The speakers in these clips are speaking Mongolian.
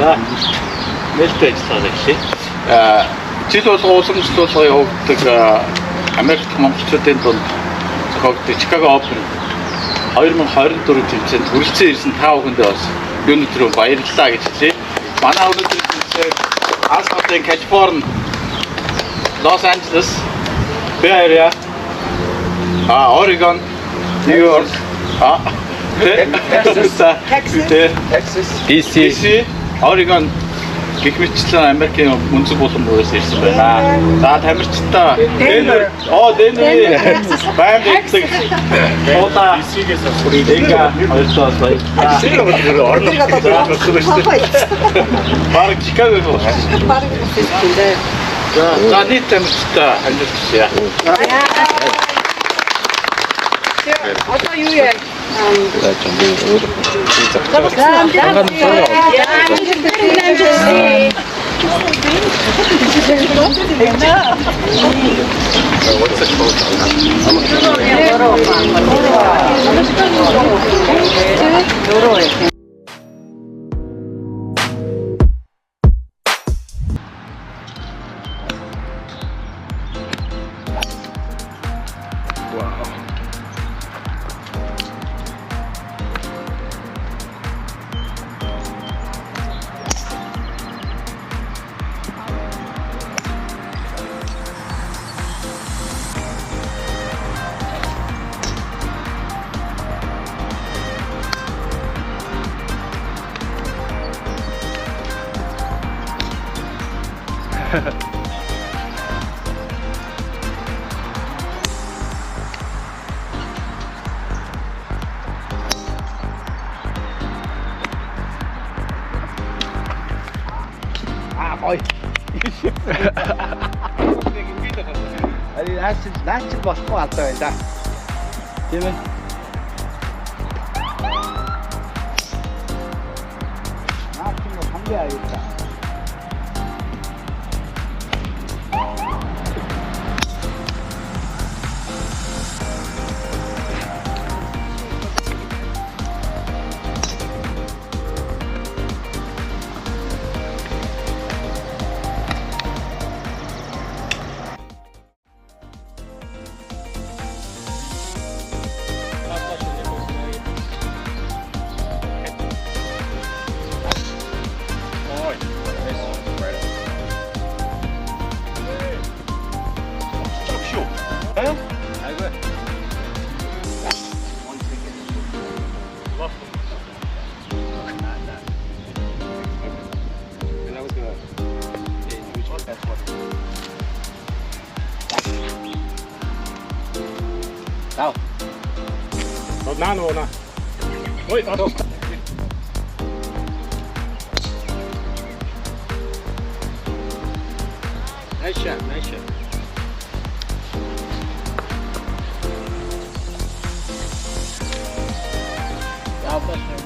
За. Нээлттэй ажиллагаа гэж. Жил болго уламжлуулгын явагддаг Америк монголчуудын дунд зохиогддог Chicago Open 2024 тэмцээнд хүрэлцэн ирсэн та бүхэндээ бас өнөөдөр баярлалаа гэж хэлье. Манай өнөөдөр тэмцээн Алсматын Калифорни, Лос Анжелес, Bay Area, Oregon, New York, Texas, DC, Oregon гэх мэтчлэн Америкийн өнцөг булан руугаас ирсэн байна. За тамирчдаа Denver Баймддаг Ота Инга хоёртоос баг Чикаго Баг хэлсэн. За нийт тамирчдаа амжилттай. Одоо юу яа? Ой. Наач болохгүй алдаа байна да. Тийм ээ. Наач нь хамгийн аюултай. Nào. Một na nè. Ôi, đó. Nice shot, nice shot. Out that there.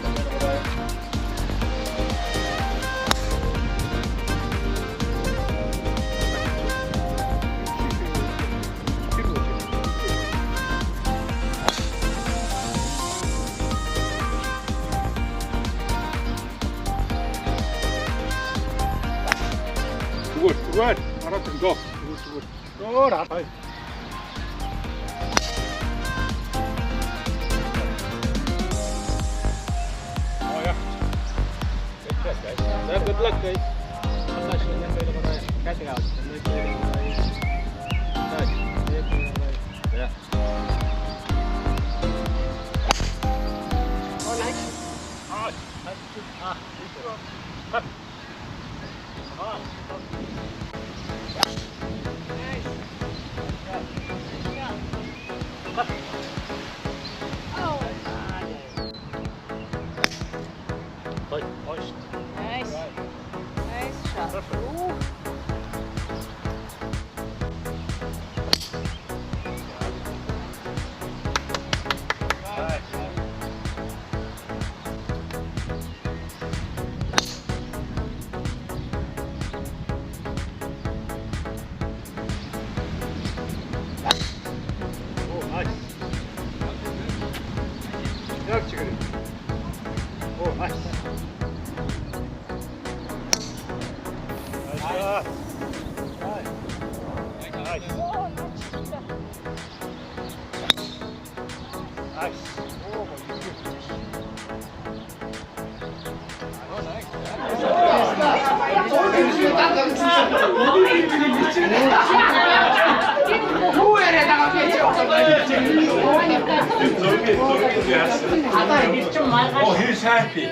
Good. Alright, go. Good. Go, right. Oh yeah. Good shot, guys. Yeah, good luck, guys. Catching out. Yeah. Oh, nice. Nice shot. Ooh. 후회에다가 계셔. Oh, he's happy.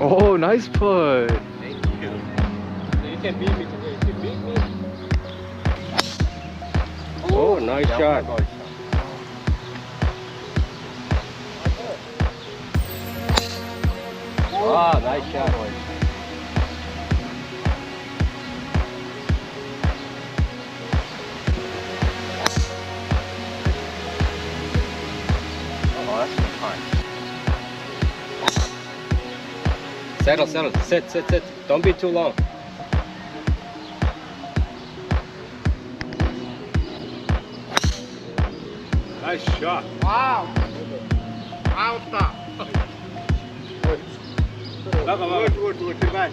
Oh, nice putt. Oh, nice shot. Wow, nice shot. Oh, that's fine. Settle, settle, sit, sit, sit. Don't be too long. Nice shot. 와우. 아웃다. 나가. 죽어, 들어가.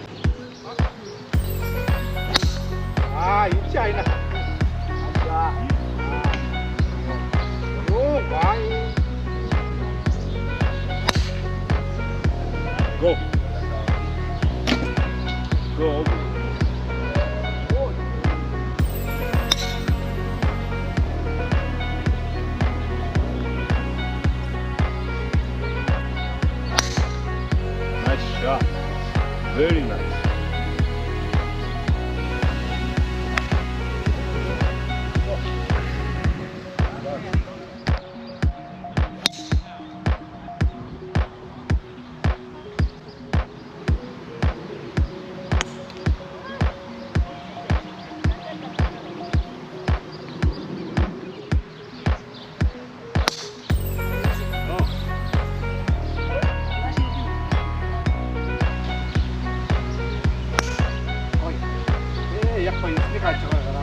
아, 입지 아니나. 자. 오, 왕. Go. Go. Nice shot. Very nice. 예, 약간 있으니까 저거라.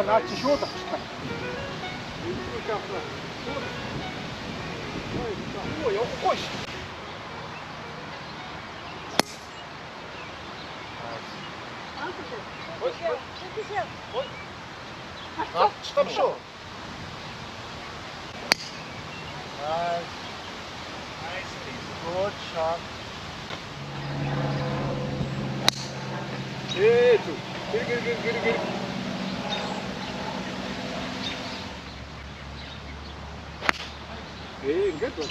나 지쇼다. 오, 여기 꼬시. 아, 스톱 쇼. Good shot. 예, 길. 예, 이게 또.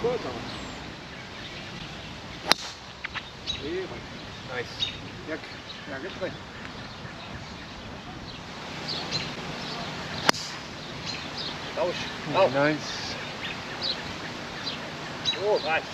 크다. 예, 나이스. 약, 약했다. Nice. Oh, nice.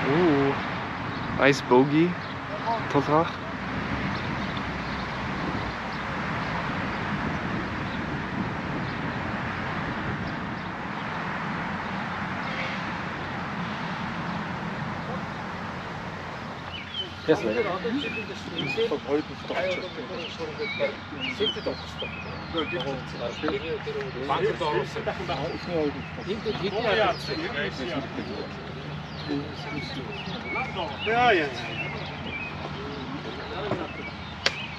Ooh, nice bogey. Tolrach. Yes, ma'am.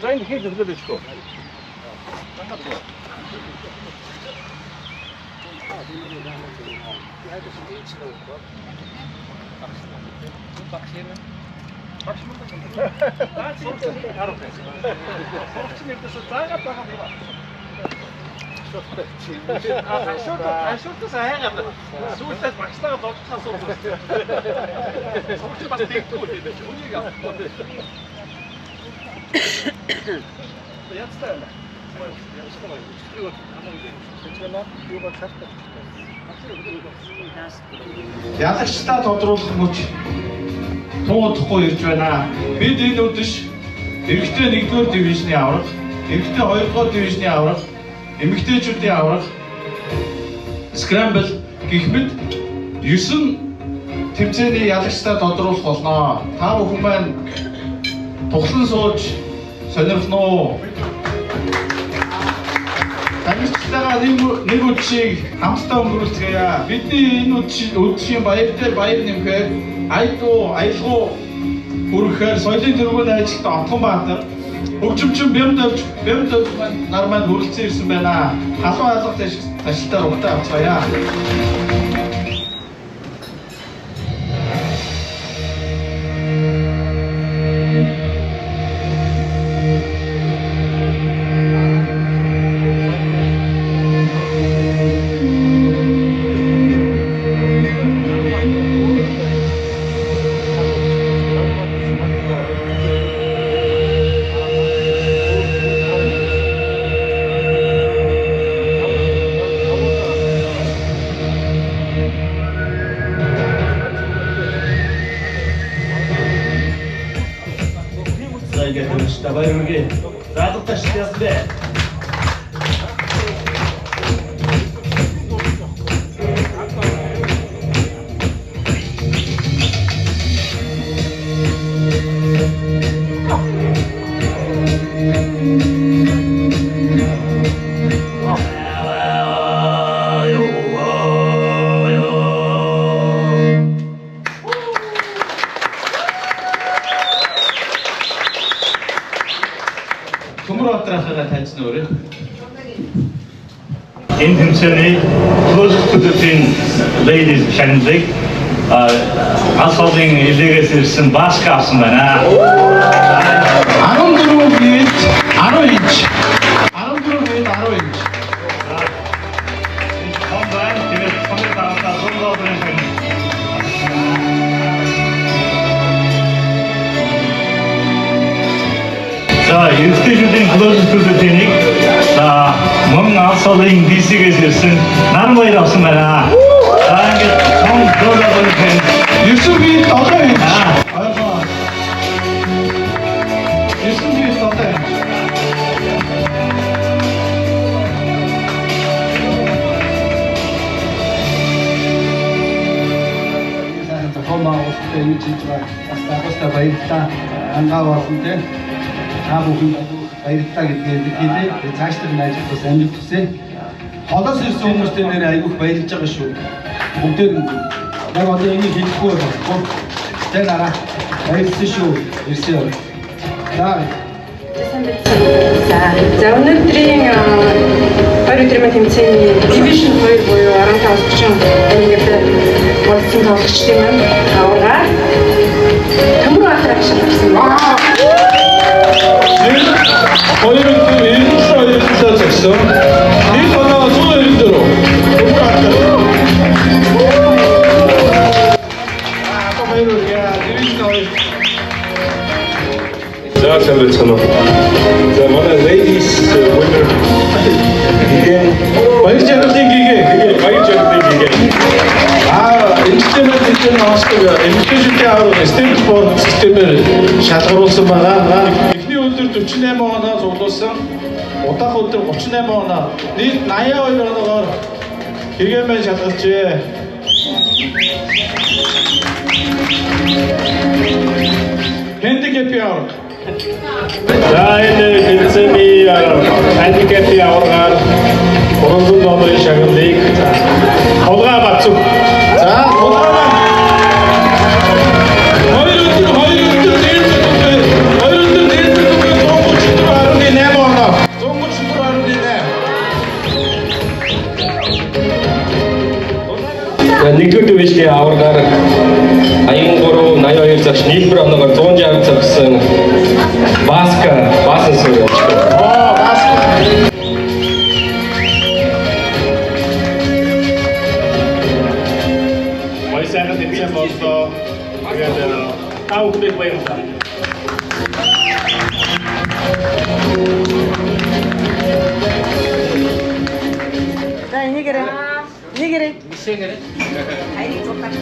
За энэ хийж өглөө дэвчгүй. Ялагчдаа тодруулах мөч туугдахгүй ирж байна. Бид энэ үдэш эрэгтэй 1-р дивизны авраг, эрэгтэй 2-р дивизны авраг, эмэгтэйчүүдийн авраг, скрамбл гэх мэт 9 тэмцээний ялагчдаа тодруулах болно. Та бүхэн маань тухлан сууж сонирхно уу? Тамирчдаа нэг үдшийг хамтдаа өнгөрүүлцгээе. Бидний энэ үдшийн баяр дээр баяр нэмэхээр аялгау хүрэхээр соёлын тэргүүний ажилд Отгонбаатар хөгжимчин Бямдавч нар маань хүрэлцэн ирсэн байна. Халуун алга ташлтаар угтаа авцгаая. Давай руки. Сразу тащите себя. In tэмцээний close to the pin ladies шагналыг асуулын илээс ирсэн баск авсан байна. 14 хэд 10 инч. 14 хэд 10 инч. Комбайн тэгээд комбайн тааваа зурглуулсан байна. За, юустейшн close to the pin-ийг мөн асуулын DC-гээс ирсэн нармаяр авсан байна. За, ингээд том дөрөвөн хэн 9 хэд 7 инч. Ойлгоо. 9 хэд 7 инч. Хомаа устай ингэж хийж байгаа. Бас таахтай баярлалаа. Ангаа болонтэй. Та бүхэн баярлалаа гэдгийг хэлээ. Цаашдаа энэ ажил бас амжилт хүсье. Холоос ирсэн хүмүүстээ нэр айгүйх баярлж байгаа шүү. Бүгдээр яг одоо энийг хэлэхгүй болохгүй. Тэ нараа баярлсан шүү. Ирсэн. За. За өнөөдрийн 2 өдрийн тэмцээний Division 2 буюу 15-30 ангид болцсон тоглогчдын маань аварга Төмөр Баатар агшаа гарсан байна. Хоёр өдөр эрдэнэсээ зогсон. Нэг оноо 194. Төмөр Баатар. Баяр яа, Division 2. За сайн байна уу? За манай ladies winner гиген Баяр жаргалын гигээ. баяр жаргалын гиген. Инженер систем авдаг. Education-ийн авах STEM спорт системээр шалгаруулсан байгаа. Эхний өдөр 48 оноо цуглуулсан. Удаах өдөр 38 оноо. Нийт 82 оноогоор гигээмээ шалгалжээ. Handicap авах. За энэ тэмцээний handicap-ийн аваргаар 300 долларын шагналыг Хулгай Бацү. За, хоёр өдөр дээд 134.8 оноо. 134.8. Нэгдүгээр дивизийн аваргаар 83-82 цагш нийлбэр оноогоор 160 цагсан Баасан сууж. Баяр сайхан тэмцээн боллоо. Тэгээд та бүхэнд баярлалаа. За энийгээрээ нэгээрээ Мишэгэрэ. хайрыг зурдаг.